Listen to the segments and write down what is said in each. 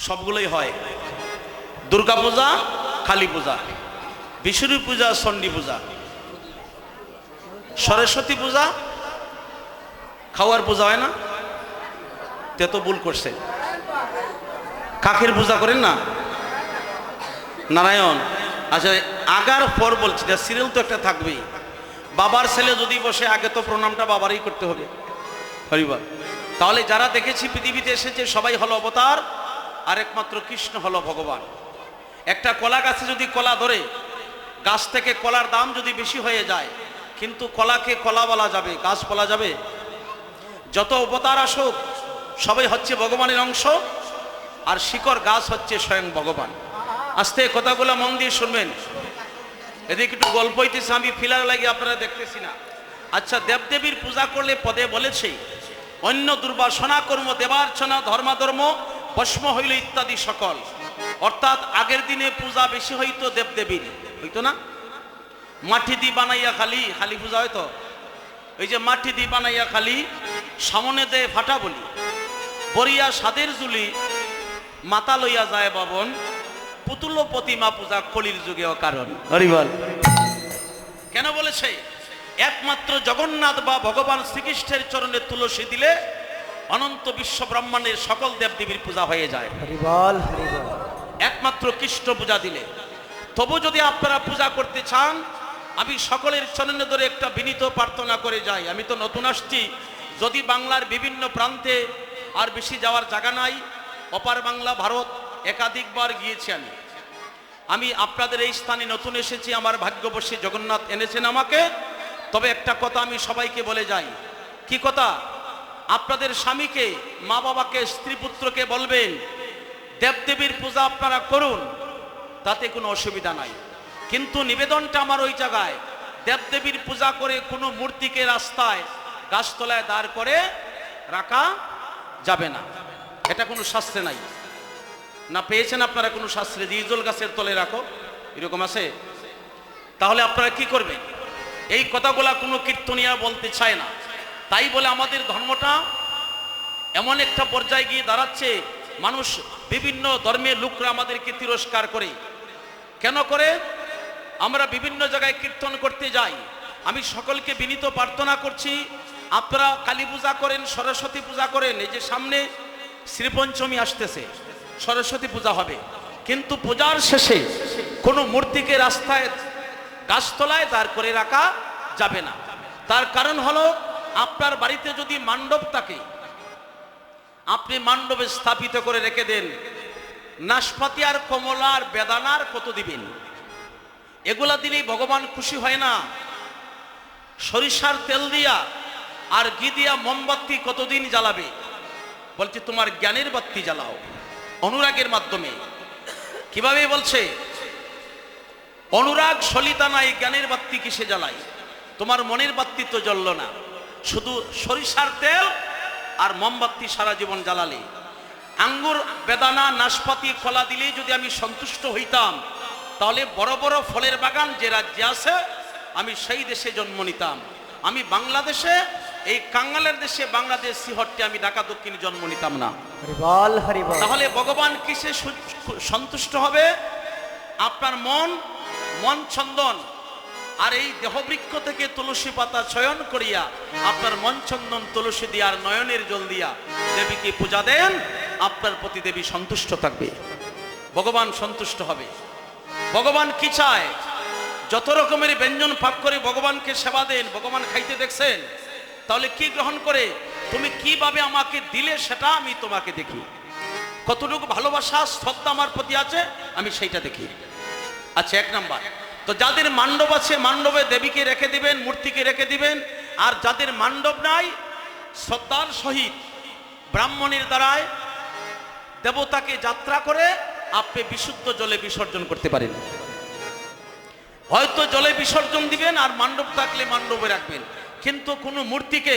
সবগুলোই হয়। দুর্গা পূজা, কালী পূজা, বিষ্ণু পূজা, চণ্ডী পূজা, সরস্বতী পূজা, খাওয়ার পূজা হয় না? তে তো ভুল করছে। কাকের পূজা করেন না? নারায়ণ। আচ্ছা, আগার পর বলছি না, সিরিয়াল তো একটা থাকবেই। বাবার ছেলে যদি বসে, আগে তো প্রণামটা বাবারই করতে হবে। হরিবল। তাহলে যারা দেখেছি পৃথিবীতে এসেছে সবাই হলো অবতার, আর একমাত্র কৃষ্ণ হলো ভগবান। একটা কলা গাছে যদি কলা ধরে, গাছ থেকে কলার দাম যদি বেশি হয়ে যায়, কিন্তু কলাকে কলা বলা যাবে, গাছ বলা যাবে? যত অবতার আসুক সবাই হচ্ছে ভগবানের অংশ, আর শিকড় গাছ হচ্ছে স্বয়ং ভগবান। আস্তে কথাগুলো মন দিয়ে শুনবেন। এদিকে একটু গল্প হইতেছে, আমি ফিলার লাগে আপনারা দেখতেছি না। আচ্ছা, দেবদেবীর পূজা করলে পদে বলেছে অন্য দুর্বাসনা কর্ম দেবার্চনা ধর্মাধর্ম ভস্ম হইল ইত্যাদি সকল। অর্থাৎ আগের দিনে পূজা বেশি হইতো দেবদেবীর, হইতো না? মাটি দি বানাইয়া খালি, খালি পূজা হয়তো। এই যে মাটি দি বানাইয়া খালি, সামনে দে ফাটা বলি, বরিয়া সাদের জুলি, মাতা লইয়া যায় বাবন, পুতুল প্রতিমা পূজা কলির যুগেও কারণ। হরিবল। কেন বলেছে? একমাত্র জগন্নাথ বা ভগবান শ্রীকৃষ্ণের চরণে তুলসী দিলে অনন্ত বিশ্ব ব্রহ্মাণ্ডের সকল দেবদেবীর পূজা হয়ে যায়। হরিবল হরিবল। একমাত্র কৃষ্ণ পূজা দিলে। তবু যদি আপনারা পূজা করতে চান, আমি সকলের চরণে ধরে একটা বিনীত প্রার্থনা করে যাই। আমি তো নতুন আসছি, যদি বাংলার বিভিন্ন প্রান্তে আর বেশি যাওয়ার জায়গা নাই, অপার বাংলা ভারত একাধিকবার গিয়েছি আমি আপনাদের এই স্থানে নতুন এসেছি, আমার ভাগ্যবশী জগন্নাথ এনেছেন আমাকে। তবে একটা কথা আমি সবাইকে বলে যাই। কি কথা? আপনাদের স্বামীকে, মা বাবাকে, স্ত্রী পুত্রকে বলবেন দেবদেবীর পূজা আপনারা করুন, তাতে কোনো অসুবিধা নাই। কিন্তু নিবেদনটা আমার ওই জায়গায়, দেবদেবীর পূজা করে কোনো মূর্তিকে রাস্তায় গাছতলায় দাঁড় করে রাখা যাবে না। এটা কোনো শাস্ত্রে নাই। না পেয়েছেন আপনারা কোনো শাস্ত্রে যে ইজল গাছের তলে রাখো, এরকম আছে? তাহলে আপনারা কি করবেন? এই কথাগুলা কোনো কীর্তনিয়া বলতে চায় না। তাই বলে আমাদের ধর্মটা এমন একটা পর্যায়ে গিয়ে দাঁড়াচ্ছে, মানুষ বিভিন্ন ধর্মের লোকরা আমাদেরকে তিরস্কার করে। কেন করে? আমরা বিভিন্ন জায়গায় কীর্তন করতে যাই। আমি সকলকে বিনীত প্রার্থনা করছি, আপনারা কালী পূজা করেন, সরস্বতী পূজা করেন। এই যে সামনে শ্রীপঞ্চমী আসতেছে, সরস্বতী পূজা হবে, কিন্তু পূজার শেষে কোনো মূর্তিকে রাস্তায় গাছতলায় দাঁড় করে রাখা যাবে না। তার কারণ হলো, আপনার বাড়িতে যদি মণ্ডপ থাকে, আপনি মণ্ডপে স্থাপিত করে রেখে দেন, নাশপাতি আর কমলা আর বেদানার কত দিবেন? এগুলা দিলেই ভগবান খুশি হয় না। সরিষার তেল দিয়া আর ঘি দিয়া মোমবাতি কতদিন জ্বালাবে? বলছে তোমার জ্ঞানের বাতি জ্বালাও, অনুরাগের মাধ্যমে। কিভাবে বলছে? অনুরাগ সলিতা নাই, জ্ঞানের বাতি কিসে জ্বালাই? তোমার মনের বাতি তো জ্বলল না, শুধু সরিষার তেল আর মোমবাতি সারা জীবন জ্বালালে। আঙ্গুর, বেদানা, নাশপাতি, কলা দিলেই যদি আমি সন্তুষ্ট হইতাম, তাহলে বড় বড় ফলের বাগান যে রাজ্যে আছে, আমি সেই দেশে জন্ম নিতাম। আমি বাংলাদেশে, এই কাঙ্গালের দেশে, বাংলাদেশ সিহট্টে, আমি ঢাকা দক্ষিণে জন্ম নিতাম না। হরিবল হরিবল। তাহলে ভগবান কিসে সন্তুষ্ট হবে? আপনার মন, মন চন্দন আর এই দেহবৃক্ষ থেকে তুলসী পাতা চয়ন করিয়া আপনার মন চন্দন তুলসী দিয়া আর নয়নের জল দিয়া দেবীকে পূজা দেন, আপনার প্রতি দেবী সন্তুষ্ট থাকবে, ভগবান সন্তুষ্ট হবে। ভগবান কি চায়? যত রকমের ব্যঞ্জন পাক করে ভগবানকে সেবা দেন, ভগবান খাইতে দেখছেন? তাহলে কি গ্রহণ করে? তুমি কিভাবে আমাকে দিলে সেটা আমি তোমাকে দেখি, কতটুকু ভালোবাসা শ্রদ্ধা আমার প্রতি আছে আমি সেইটা দেখি। আচ্ছা, এক নাম্বার। তো যাদের মণ্ডপ আছে, মণ্ডপে দেবীকে রেখে দিবেন, মূর্তিকে রেখে দিবেন। আর যাদের মণ্ডপ নাই, শ্রদ্ধার সহিত ব্রাহ্মণের দ্বারায় দেবতাকে যাত্রা করে আপনি বিশুদ্ধ জলে বিসর্জন করতে পারেন। হয়তো জলে বিসর্জন দিবেন, আর মণ্ডপ থাকলে মণ্ডপে রাখবেন, কিন্তু কোনো মূর্তিকে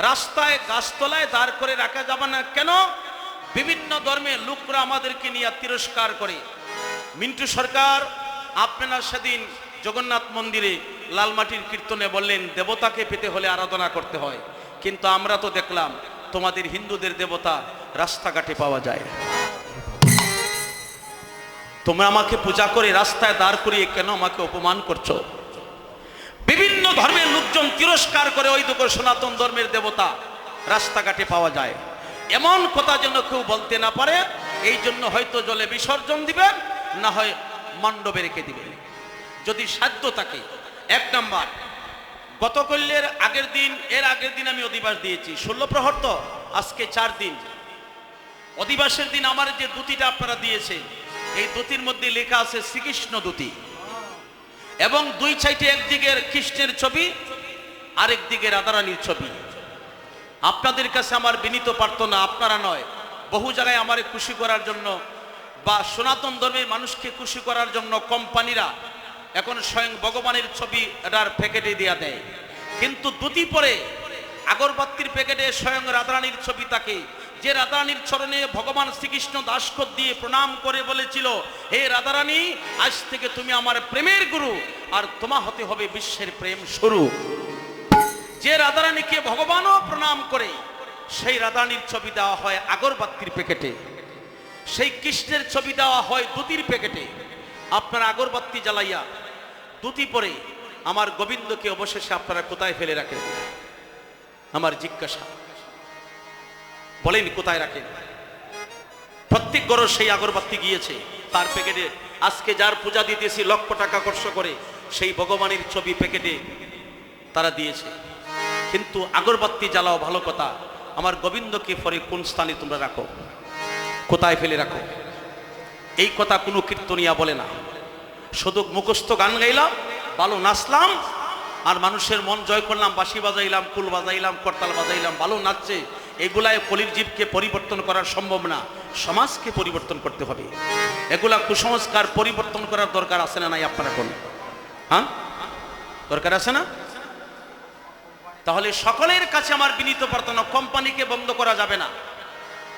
রাস্তায় গাছতলায় দাঁড় করে রাখা যাবে না। কেন? বিভিন্ন ধর্মের লোকরা আমাদেরকে নিয়ে তিরস্কার করে। মিন্টু সরকার, আপনারা সেদিন জগন্নাথ মন্দিরে লালমাটির কীর্তনে বললেন দেবতাকে পেতে হলে আরাধনা করতে হয়, কিন্তু আমরা তো দেখলাম তোমাদের হিন্দুদের দেবতা রাস্তাঘাটে পাওয়া যায়। তোমরা আমাকে পূজা করে রাস্তায় দাঁড় করিয়ে কেন আমাকে অপমান করছো? বিভিন্ন ধর্মের লোকজন তিরস্কার করে ওই দুটো সনাতন ধর্মের দেবতা রাস্তাঘাটে পাওয়া যায়। এমন কথা যেন কেউ বলতে না পারে, এই জন্য হয়তো জলে বিসর্জন দিবেন, না হয় মণ্ডপে রেখে দিবেন যদি সাধ্য থাকে। এক নাম্বার, গতকালের এর আগের দিন আমি অধিবাস দিয়েছি 16 প্রহর, তো আজকে 4 দিন। অধিবাসের দিন আমার যে দুতিটা আপনারা দিয়েছে, এই দুতির মধ্যে লেখা আছে শ্রীকৃষ্ণ দুতি, এবং দুই সাইডে একদিকে কৃষ্ণের ছবি, আরেক দিকে রাধারানীর ছবি। আপনাদের কাছে আমার বিনীত প্রার্থনা, আপনারা নয়, বহু জায়গায় আমারে খুশি করার জন্য বা সনাতন ধর্মের মানুষকে খুশি করার জন্য কোম্পানিরা এখন স্বয়ং ভগবানের ছবি এটার প্যাকেটে দেয়া দেয়, কিন্তু দুটি পরে আগরবাতির প্যাকেটে স্বয়ং রাধারানীর ছবি থাকে, যে রাধারানীর চরণে ভগবান শ্রীকৃষ্ণ দাসখত দিয়ে প্রণাম করে বলেছিল, হে রাধারানী, আজ থেকে তুমি আমার প্রেমের গুরু, আর তোমা হতে হবে বিশ্বের প্রেম শুরু। যে রাধারানীকে ভগবানও প্রণাম করে, সেই রাধারানীর ছবি দেওয়া হয় আগরবাতির প্যাকেটে, সেই কৃষ্ণের ছবি দেওয়া হয় দুতির প্যাকেটে। আপনারা আগরবাতি জ্বালাইয়া দুতি পরে আমার গোবিন্দকে অবশেষে আপনারা কোথায় ফেলে রাখেন? আমার জিজ্ঞাসা, বলেন কোথায় রাখেন? প্রত্যেক ঘরে সেই আগরবাতি গিয়েছে, তার প্যাকেটে আজকে যার পূজা দিতেছি লক্ষ টাকা খরচ করে, সেই ভগবানের ছবি প্যাকেটে তারা দিয়েছে। কিন্তু আগরবাতি জ্বালাও ভালো কথা, আমার গোবিন্দকে পরে কোন স্থানে তোমরা রাখো, কোথায় ফেলে রাখো? এই কথা কোনো কীর্তনিয়া বলে না। শুধু মুখস্থ গান গাইলাম, ভালো নাচলাম, আর মানুষের মন জয় করলাম, বাঁশি বাজাইলাম, কুল বাজাইলাম, করতাল বাজাইলাম, ভালো নাচছে, এগুলায় কলির জীবকে পরিবর্তন করা সম্ভব না। সমাজকে পরিবর্তন করতে হবে। এগুলা কুসংস্কার পরিবর্তন করার দরকার আছে না নাই আপনার এখন? হ্যাঁ, দরকার আছে না? তাহলে সকলের কাছে আমার বিনীত প্রার্থনা, কোম্পানিকে বন্ধ করা যাবে না।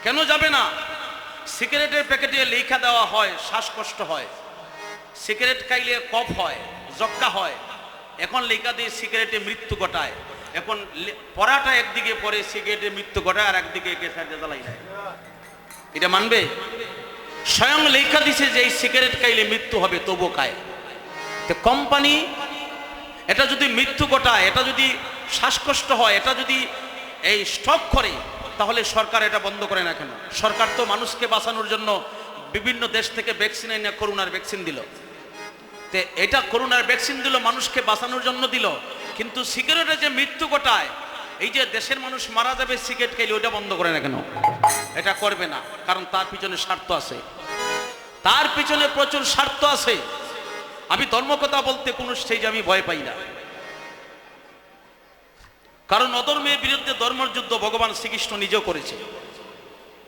কেন যাবে না? সিগারেটের প্যাকেটে লেখা দেওয়া হয় শ্বাসকষ্ট হয়, সিগারেট খাইলে কফ হয়, যক্কা হয়, এখন লেখা দিয়ে সিগারেটে মৃত্যু ঘটায়। এখন পড়াটা একদিকে পরে সিগারেটে মৃত্যু ঘটায়, আর একদিকে জ্বালাই দেয়। এটা মানবে? স্বয়ং লেখা দিছে যে এই সিগারেট খাইলে মৃত্যু হবে, তবু খায়। তো কোম্পানি এটা যদি মৃত্যু ঘটায়, এটা যদি শ্বাসকষ্ট হয়, এটা যদি এই স্টক করে, তাহলে সরকার এটা বন্ধ করে না কেন? সরকার তো মানুষকে বাঁচানোর জন্য বিভিন্ন দেশ থেকে ভ্যাকসিন এনে করোনার ভ্যাকসিন দিল। তে এটা করোনার ভ্যাকসিন দিল, মানুষকে বাঁচানোর জন্য দিল, কিন্তু সিগারেটে যে মৃত্যু ঘটায়, এই যে দেশের মানুষ মারা যাবে সিগারেট খাইলে, ওইটা বন্ধ করে না কেন? এটা করবে না, কারণ তার পিছনে স্বার্থ আছে, তার পিছনে প্রচুর স্বার্থ আছে। আমি ধর্মকথা বলতে কোনো স্টেজে আমি ভয় পাই না, কারণ অধর্মের বিরুদ্ধে ধর্মযুদ্ধ ভগবান শ্রীকৃষ্ণ নিজেও করেছে।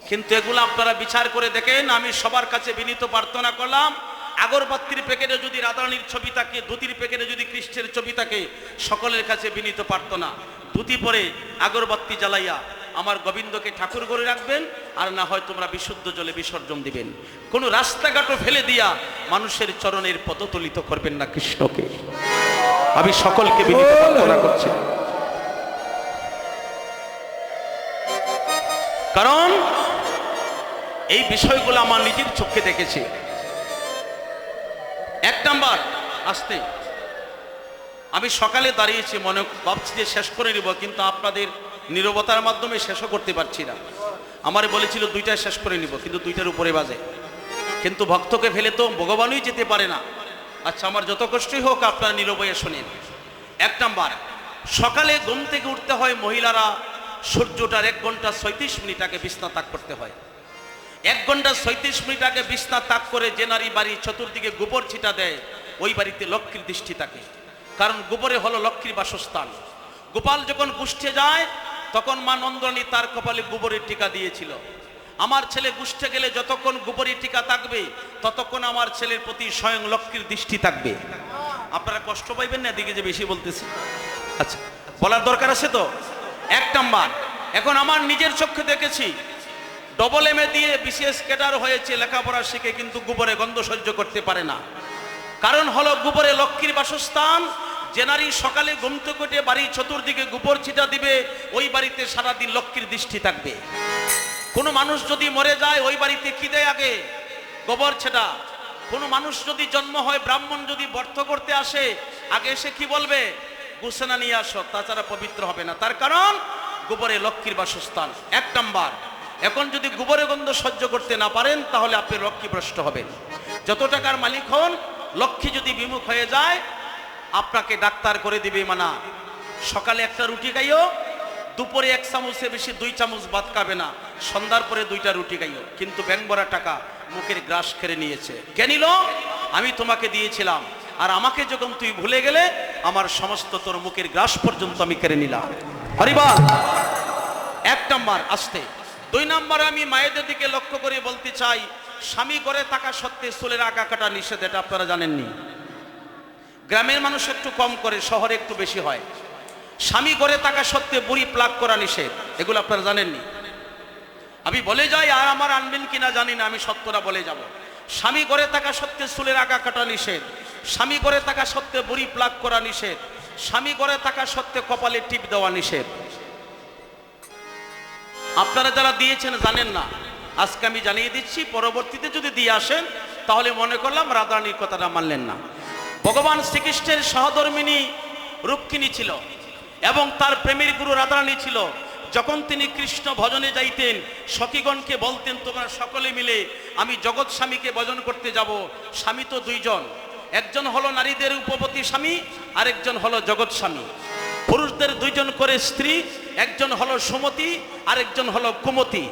কিন্তু এগুলো আপনারা বিচার করে দেখেন। আমি সবার কাছে বিনীত প্রার্থনা করলাম, আগরবাতির প্যাকেটে যদি রাধারানীর ছবি থাকে, ধুতির প্যাকেটে যদি কৃষ্ণের ছবি থাকে, সকলের কাছে বিনীত প্রার্থনা, ধুতি পরে আগরবাতি জ্বালাইয়া আমার গোবিন্দকে ঠাকুর করে রাখবেন, আর না হয় তোমরা বিশুদ্ধ জলে বিসর্জন দিবেন। কোনো রাস্তাঘাটও ফেলে দিয়া মানুষের চরণের পদতলিত করবেন না কৃষ্ণকে। আমি সকলকে বিনীত প্রার্থনা করছি, কারণ এই বিষয়গুলো আমার নিজের চোখে দেখেছি। এক নাম্বার, আসতে আমি সকালে দাঁড়িয়েছি, মনে ভাবছি যে শেষ করে নিব, কিন্তু আপনাদের নীরবতার মাধ্যমে শেষও করতে পারছি না। আমার বলেছিল 2টায় শেষ করে নিব, কিন্তু 2টার উপরে বাজে, কিন্তু ভক্তকে ফেলে তো ভগবানই যেতে পারে না। আচ্ছা, আমার যত কষ্টই হোক আপনারা নীরবয়ে শোনেন। এক নাম্বার, সকালে ঘুম থেকে উঠতে হয় মহিলারা, সূর্য ওঠার 1 ঘন্টা 37 মিনিট আগে বিছনা তাক করতে হয়। 1 ঘন্টা 37 মিনিট আগে বিছনা তাক করে যে নারী বাড়ি চতুর্দিকে গোবর ছিটা দেয়, ওই বাড়িতে লক্ষ্মীর দৃষ্টি থাকে, কারণ গোবরে হলো লক্ষ্মীর বাসস্থান। গোপাল যখন গুষ্ঠে যায়, তখন মা নন্দরানী তার কপালে গোবরের টিকা দিয়েছিল। আমার ছেলে গুষ্ঠে গেলে যতক্ষণ গোবরের টিকা থাকবে, ততক্ষণ আমার ছেলের প্রতি স্বয়ং লক্ষ্মীর দৃষ্টি থাকবে। আপনারা কষ্ট পাইবেন না এদিকে যে বেশি বলতেছি? আচ্ছা, বলার দরকার আছে তো। 1 নাম্বার, এখন আমার নিজের চোখে দেখেছি, ডবল এমএ দিয়ে বিসিএস ক্যাডার হয়েছে, লেখাপড়া শিখে, কিন্তু গোবরে গন্ধ সহ্য করতে পারে না। কারণ হলো গোবরে লক্ষ্মীর বাসস্থান। যে নারী সকালে ঘুম থেকে উঠে বাড়ি চতুর্দিকে গোবর ছিটা দিবে, ওই বাড়িতে সারাদিন লক্ষ্মীর দৃষ্টি থাকবে। কোনো মানুষ যদি মরে যায়, ওই বাড়িতে কি দেয়? আগে গোবর ছেটা। কোনো মানুষ যদি জন্ম হয়, ব্রাহ্মণ যদি ব্রত করতে আসে, আগে এসে কি বলবে? গোসনা নিয়ে আসো, তাছাড়া পবিত্র হবে না। তার কারণ গোবরে লক্ষ্মীর বাসস্থান, 1 নাম্বার। এখন যদি গোবরের গন্ধ সহ্য করতে না পারেন, তাহলে আপনি লক্ষ্মীভ্রষ্ট হবেন। যত টাকার মালিক হন, লক্ষ্মী যদি বিমুখ হয়ে যায়, আপনাকে ডাক্তার করে দিবে মানা। সকালে একটা রুটি খাইও, দুপুরে 1 চামচে বেশি 2 চামচ ভাত খাবে না, সন্ধ্যার পরে 2টা রুটি খাইও। কিন্তু ব্যাংক ভরা টাকা মুখের গ্রাস খেয়ে নিয়েছে। কে নিল? আমি তোমাকে দিয়েছিলাম, আর আমাকে যখন তুই ভুলে গেলে, আমার সমস্ত তোর মুখের গ্রাস পর্যন্ত আমি কেড়ে নিলাম। হরিবল। 1 নাম্বার আসতে। 2 নাম্বারে আমি মায়েদের দিকে লক্ষ্য করে বলতে চাই, স্বামী ঘরে থাকা সত্ত্বে চুলের আগা কাটা নিষেধ, এটা আপনারা জানেননি? গ্রামের মানুষ একটু কম করে, শহরে একটু বেশি হয়। স্বামী ঘরে থাকা সত্ত্বে বুড়ি প্লাগ করা নিষেধ, এগুলো আপনারা জানেননি? আমি বলে যাই, আর আমার আনবেন কিনা জানি না, আমি সত্যটা বলে যাব। স্বামী ঘরে থাকা সত্ত্বে চুলের আগা কাটা নিষেধ, স্বামী ঘরে থাকা সত্ত্বে বুড়ি প্লাগ করা নিষেধ, স্বামী ঘরে থাকা সত্ত্বে কপালে টিপ দেওয়া নিষেধ। আপনারা যারা দিয়েছেন জানেন না, আজকে আমি জানিয়ে দিচ্ছি। পরবর্তীতে যদি দিয়ে আসেন, তাহলে মনে করলাম রাধারানীর কথাটা মানলেন না। ভগবান শ্রীকৃষ্ণের সহধর্মিণী রুক্মিণী ছিল এবং তার প্রেমের গুরু রাধারানী ছিল। যখন তিনি কৃষ্ণ ভজনে যাইতেন, সখীগণকে বলতেন, তোমরা সকলে মিলে আমি জগৎ স্বামীকে ভজন করতে যাব। স্বামী তো 2 জন, একজন হলো নারীদের উপপতি স্বামী, আরেকজন হলো জগৎ স্বামী। পুরুষদের 2 জন করে স্ত্রী, একজন হলো সুমতি, আরেকজন হলো কুমতি।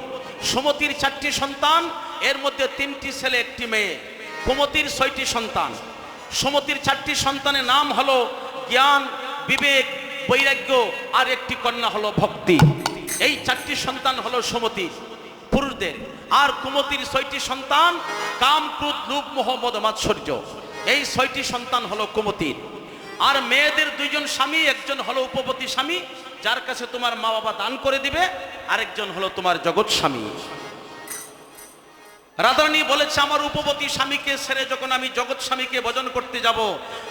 সুমতির 4টি সন্তান, এর মধ্যে 3টি ছেলে 1টি মেয়ে। কুমতির 6টি সন্তান। সুমতির 4টি সন্তানের নাম হলো জ্ঞান, বিবেক, বৈরাগ্য, আর একটি কন্যা হলো ভক্তি। এই 4টি সন্তান হলো সুমতির পুরুষদের। আর কুমতির 6টি সন্তান, কাম, ক্রোধ, লোভ, মোহ, মদ, মাৎসর্য। এই 6টি সন্তান হলো কুমতির। আর মেয়েদের 2 জন স্বামী, একজন হলো উপপতি স্বামী, যার কাছে তোমার মা বাবা দান করে দিবে, আরেকজন হলো তোমার জগৎ স্বামী। রাধারানী বলেছে, আমার উপপতি স্বামীকে ছেড়ে যখন আমি জগৎ স্বামীকে ভজন করতে যাব,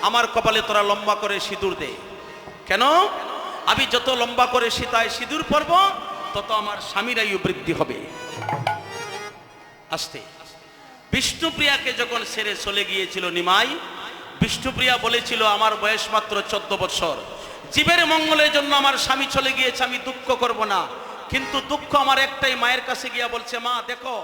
আমার কপালে তোরা লম্বা করে সিঁদুর দে। কেন? আমি যত লম্বা করে সীতায় সিঁদুর পরব, তত আমার স্বামীর আয়ু বৃদ্ধি হবে। আসতে। বিষ্ণুপ্রিয়াকে যখন ছেড়ে চলে গিয়েছিল নিমাই, বিষ্ণুপ্রিয়া বলেছিল, আমার বয়স মাত্র 14 বছর, জীবের মঙ্গলের জন্য আমার স্বামী চলে গিয়েছে, আমি দুঃখ করব না। কিন্তু দুঃখ আমার একটাই, মায়ের কাছে গিয়া বলছে, মা দেখো